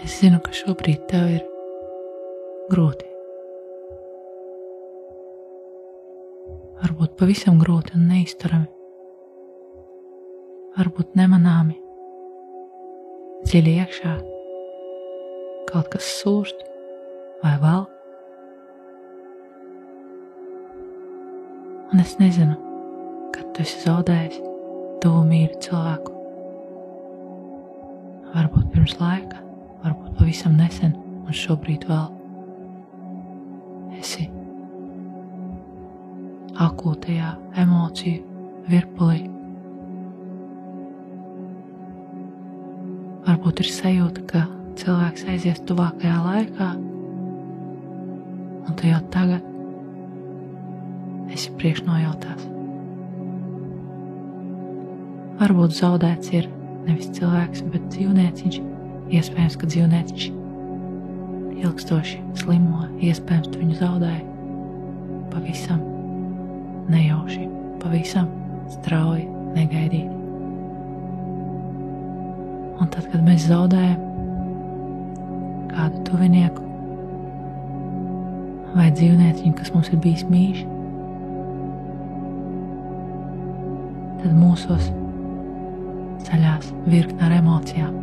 Es zinu, ka šobrīd tev ir grūti. Varbūt pavisam grūti un neizturami. Varbūt nemanāmi. Dziļi iekšā kaut kas sūrst vai velk. Un es nezinu, kad tu esi zaudējis tuvu mīļu cilvēku. Varbūt pirms laika, varbūt pavisam nesen, un šobrīd vēl esi akūtajā emociju virpulī. Varbūt ir sajūta, ka cilvēks aizies tuvākajā laikā, un tu jau tagad esi priekšnojautās. Varbūt zaudēts ir nevis cilvēks, bet dzīvnieciņš. Iespējams, ka dzīvnieciņš ilgstoši slimo, iespējams, tu viņu zaudēji pavisam nejauši, pavisam strauji, negaidīt. Un tad, kad mēs zaudējam kādu tuvinieku vai dzīvnieciņu, kas mums ir bijis mīļš, tad mūsos ceļās virkne ar emocijām.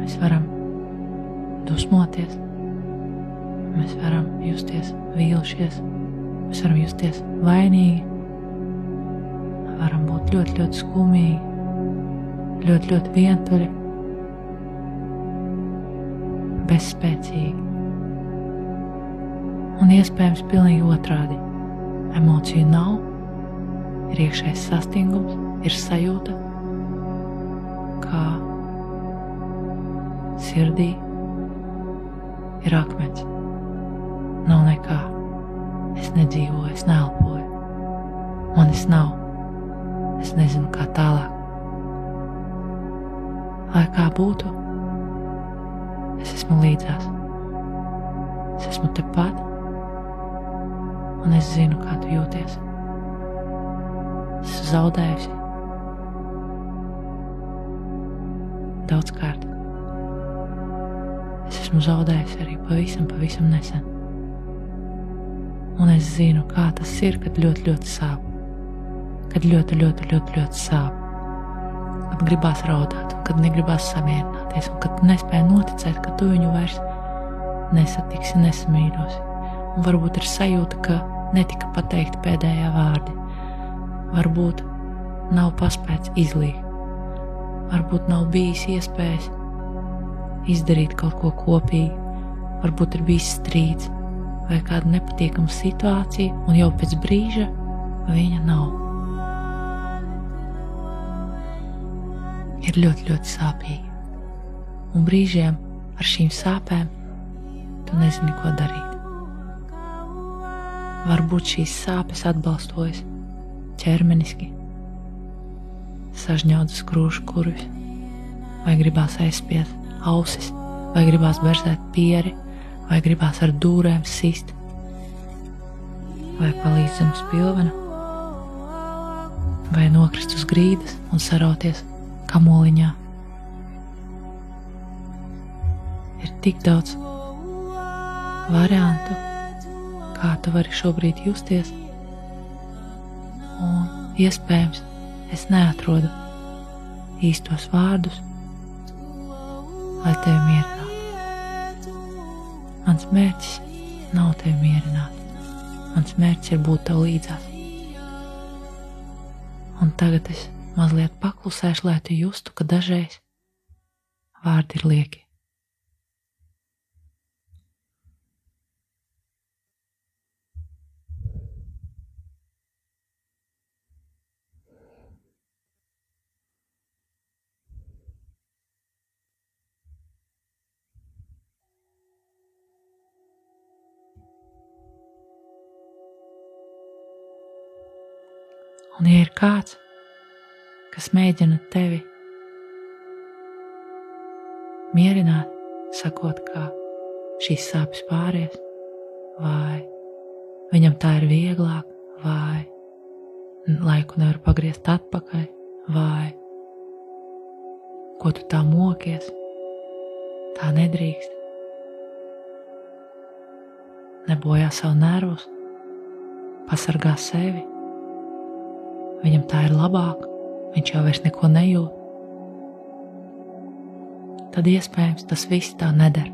Mēs varam dusmoties, mēs varam justies vīlušies, mēs varam justies vainīgi, varam būt ļoti, ļoti skumīgi, ļoti, ļoti vientuļi, bezspēcīgi. Un iespējams pilnīgi otrādi. Emociju nav, ir iekšējs sastingums, ir sajūta, kā sirdī ir akmens. Nav nekā. Es nedzīvoju, es neelpoju. Manis nav. Es nezinu, kā tālāk. Lai kā būtu, es esmu līdzās. Es esmu tepat, un es zinu, kā tu jūties. Es esmu zaudējusi daudzkārt. Es esmu zaudējusi arī pavisam nesen. Un es zinu, kā tas ir, kad ļoti, ļoti sāp. Kad ļoti sāp. Kad gribās raudāt, un kad negribās samierināties, un kad nespēj noticēt, ka tu viņu vairs nesatiksi, nesamīļosi. Un varbūt ir sajūta, ka netika pateikti pēdējā vārdi. Varbūt nav paspēts izlīgt. Varbūt nav bijis iespējas izdarīt kaut ko kopīgi. Varbūt ir bijis strīds vai kāda nepatīkama situācija, un jau pēc brīža viņa nav. Ir ļoti, ļoti sāpīgi. Un brīžiem ar šīm sāpēm tu nezini, ko darīt. Varbūt šīs sāpes atbalstojas ķermeniski, sažņaudas krūšu kurvis, vai gribās aizspiest ausis, vai gribās berzēt pieri, vai gribās ar dūrēm sist, vai palīdz zem spilvena, vai nokrist uz grīdas un sarauties kamoliņā. Ir tik daudz variantu, kā tu vari šobrīd justies, un iespējams es neatrodu īstos vārdus, lai tevi mierinātu. Mans mērķis nav tevi mierināt. Mans mērķis ir būt tev līdzās. Un tagad es mazliet paklusēšu, lai tu justu, ka dažreiz vārdi ir lieki. Un ja ir kāds, kas mēģina tevi mierināt, sakot, ka šīs sāpes pāries, vai viņam tā ir vieglāk, vai laiku nevar pagriezt atpakaļ, vai ko tu tā mokies, Tā nedrīkst. Nebojā savu nervus, pasargā sevi. Viņam tā ir labāk, viņš jau vairs neko nejūt. Tad iespējams tas viss tā neder.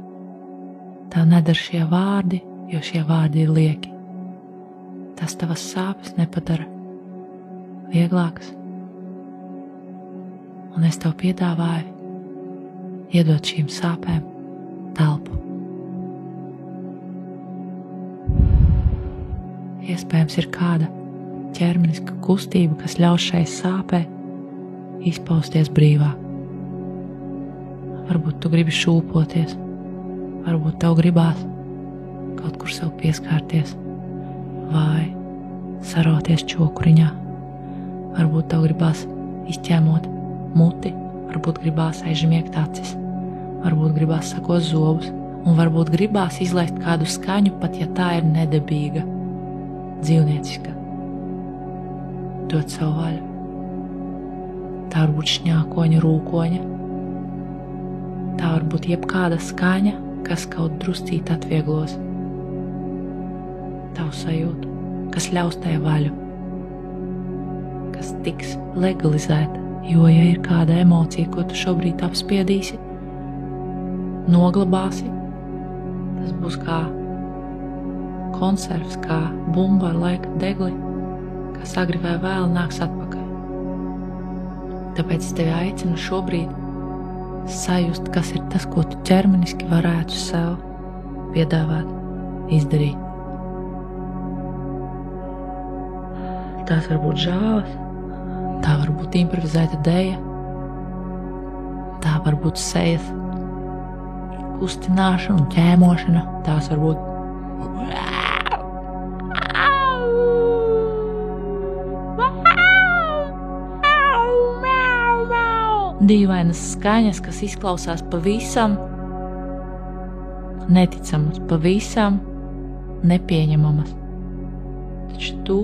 Tā neder šie vārdi, jo šie vārdi ir lieki. Tas tavas sāpes nepadara vieglākas. Un es tev piedāvāju iedot šīm sāpēm telpu. Iespējams ir kāda ķermeniska kustība, kas ļaus šai sāpē izpausties brīvāk. Varbūt tu gribi šūpoties, varbūt tev gribās kaut kur sev pieskārties vai saroties čokuriņā. Varbūt tev gribās izķēmot muti, varbūt gribās aizžmiegt acis, varbūt gribās sakot zobus, un varbūt gribās izlaist kādu skaņu, pat ja tā ir nedabīga, dzīvnieciska. Dot savu vaļu. Tā var būt šņākoņa, rūkoņa. Tā var būt jebkāda skaņa, kas kaut druscīt atvieglos tavu sajūtu, kas ļaus tai vaļu, kas tiks legalizēta, jo, ja ir kāda emocija, ko tu šobrīd apspiedīsi, noglabāsi, tas būs kā konservs, kā bumba ar laika degli, kas agri vai vēl nāks atpakaļ. Tāpēc es tevi aicinu šobrīd sajust, kas ir tas, ko tu ķermeniski varētu sev piedāvāt, izdarīt. Tās var būt žāves, tā var būt improvizēta deja, tā var būt sejas kustināšana un ķēmošana, tās var būt dīvainas skaņas, kas izklausās pavisam neticamas, pavisam nepieņemamas. Taču tu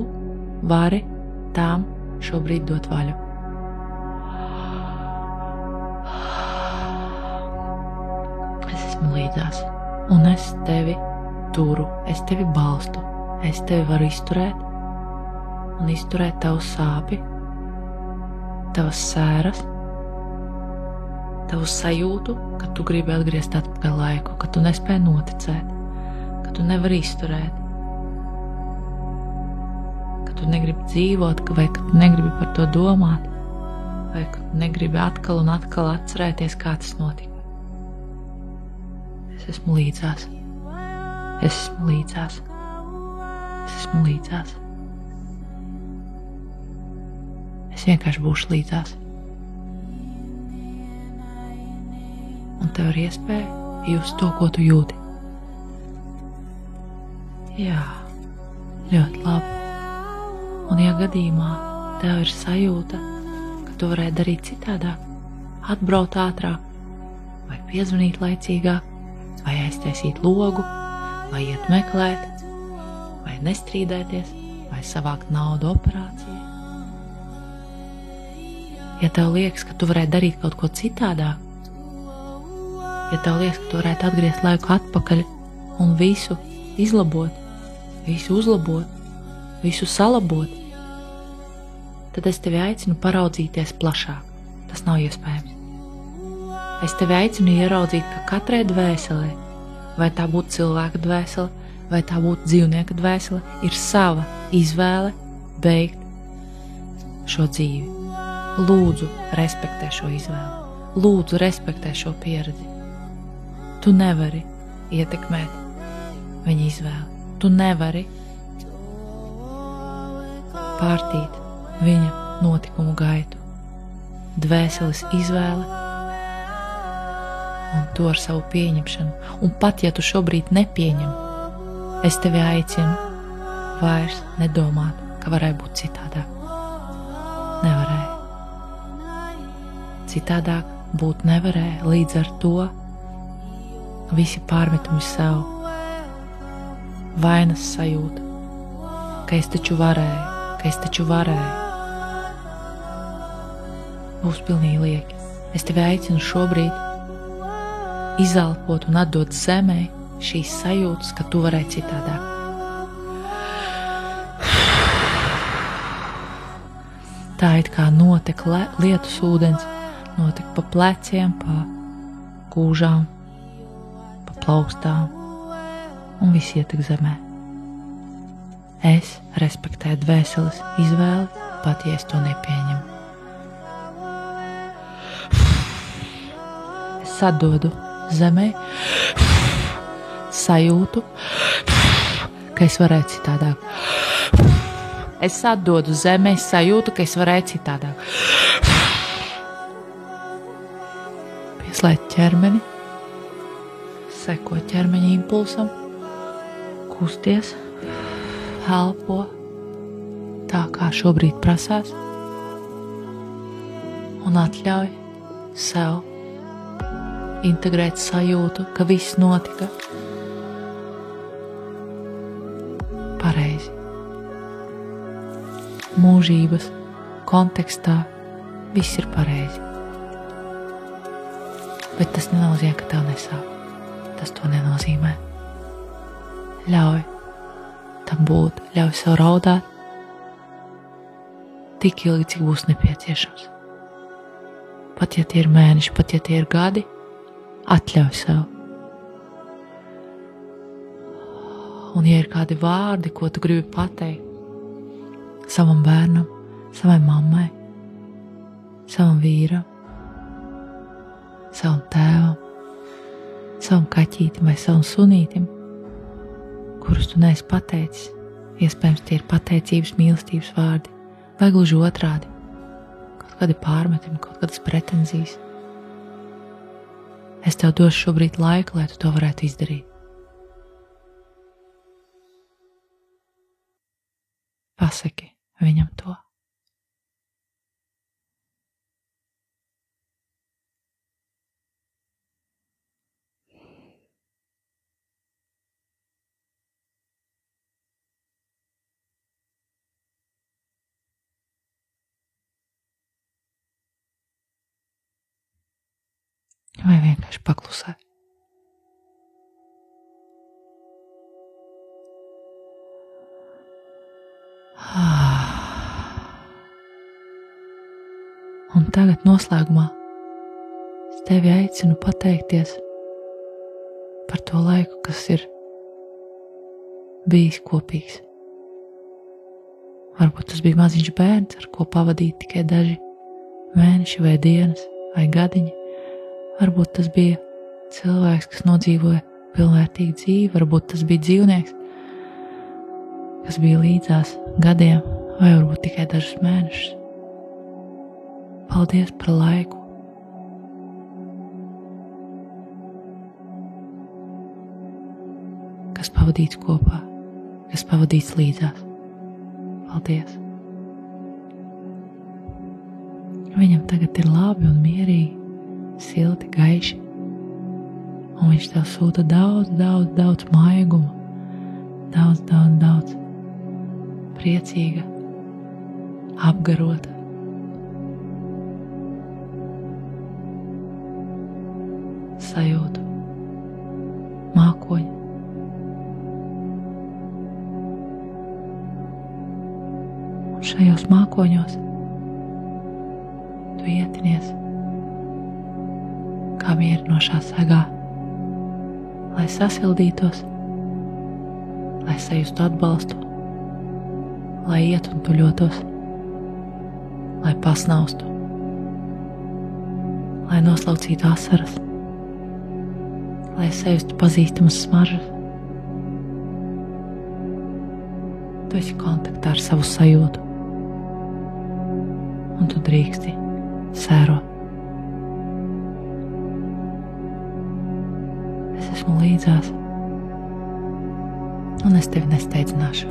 vari tām šobrīd dot vaļu. Es esmu līdzās, un es tevi turu, es tevi balstu, es tevi varu izturēt, un izturēt tavu sāpi, tavas sēras, tavu sajūtu, ka tu gribi atgriezt atpakaļ laiku, ka tu nespēj noticēt, ka tu nevari izturēt, ka tu negribi dzīvot, vai ka tu negribi par to domāt, vai ka tu negribi atkal un atkal atcerēties, kā tas notika. Es esmu līdzās. Es esmu līdzās. Es esmu līdzās. Es vienkārši būšu līdzās. Un tev ir iespēja just to, ko tu jūti. Jā, ļoti labi. Un ja gadījumā tev ir sajūta, ka tu varētu darīt citādāk, atbraukt ātrāk, vai piezvanīt laicīgāk, vai aiztaisīt logu, vai iet meklēt, vai nestrīdēties, vai savākt naudu operācijai. Ja tev liekas, ka tu varētu darīt kaut ko citādāk, ja tev liekas, ka tu varētu atgriezt laiku atpakaļ un visu izlabot, visu uzlabot, visu salabot, tad es tevi aicinu paraudzīties plašāk. Tas nav iespējams. Es tevi aicinu ieraudzīt, ka katrai dvēselē, vai tā būtu cilvēka dvēsele, vai tā būtu dzīvnieka dvēsele, ir sava izvēle beigt šo dzīvi. Lūdzu, respektē šo izvēli. Lūdzu, respektē šo pieredzi. Tu nevari ietekmēt viņa izvēli. Tu nevari pārtīt viņa notikumu gaitu. Dvēseles izvēle un to ar savu pieņemšanu. Un pat ja tu šobrīd nepieņem, es tevi aicinu vairs nedomāt, ka varēja būt citādāk. Nevarēja. Citādāk būt nevarēja, līdz ar to visi pārmetumi sev, vainas sajūta, ka es taču varēju, būs pilnīgi lieki. Es tevi aicinu šobrīd izelpot un atdot zemē šīs sajūtas, ka tu varēji citādāk. Tā it kā notek lietus ūdens, notek pa pleciem, pa kūžām, pa plaukstām, un viss ietek zemē. Es respektēju dvēseles izvēli, pat ja es to nepieņemu. Es atdodu zemē sajūtu, ka es varēju citādāk. Es atdodu zemē sajūtu, ka es varēju citādāk. Pieslēdz ķermeni, seko ķermeņa impulsam, kusties, elpo tā, kā šobrīd prasās, un atļauj sev integrēt sajūtu, ka viss notika pareizi. Mūžības kontekstā viss ir pareizi. Bet tas nenozīmē, ka tev nesāp. Tas to nenozīmē. Ļauj tam būt, ļauj sev raudāt tik ilgi, cik būs nepieciešams. Pat ja tie ir mēneši, pat ja tie ir gadi, atļauj sev. Un ja ir kādi vārdi, ko tu gribi pateikt savam bērnam, savai mammai, savam vīram, savam tēvam, savam kaķītim vai savam sunītim, kurus tu neesi pateicis, iespējams tie ir pateicības, mīlestības vārdi, vai gluži otrādi, kaut kādi pārmetumi, kaut kādas pretenzijas. Es tev došu šobrīd laiku, lai tu to varētu izdarīt. Pasaki viņam to. Vai vienkārši paklusē. Un tagad noslēgumā es tevi aicinu pateikties par to laiku, kas ir bijis kopīgs. Varbūt tas bija maziņš bērns, ar ko pavadīt tikai daži mēneši vai dienas vai gadiņi. Varbūt tas bija cilvēks, kas nodzīvoja pilnvērtīgu dzīvi, varbūt tas bija dzīvnieks, kas bija līdzās gadiem vai varbūt tikai dažus mēnešus. Paldies par laiku. Kas pavadīts kopā, kas pavadīts līdzās. Paldies. Viņam tagad ir labi un mierīgi, silti, gaiši, un viņš tev sūta daudz maigumu, daudz priecīga, apgarota. Sajūtu, mākoņu. Un šajos mākoņos tu ietinies kā mierinošā segā, lai sasildītos, lai sajustu atbalstu, lai iet un tuļotos, lai pasnaustu, lai noslaucītu asaras, lai sajustu pazīstamas smaržas. Tu esi kontaktā ar savu sajūtu, un tu drīksti sērot. Es esmu līdzās, un es tevi nesteidzināšu.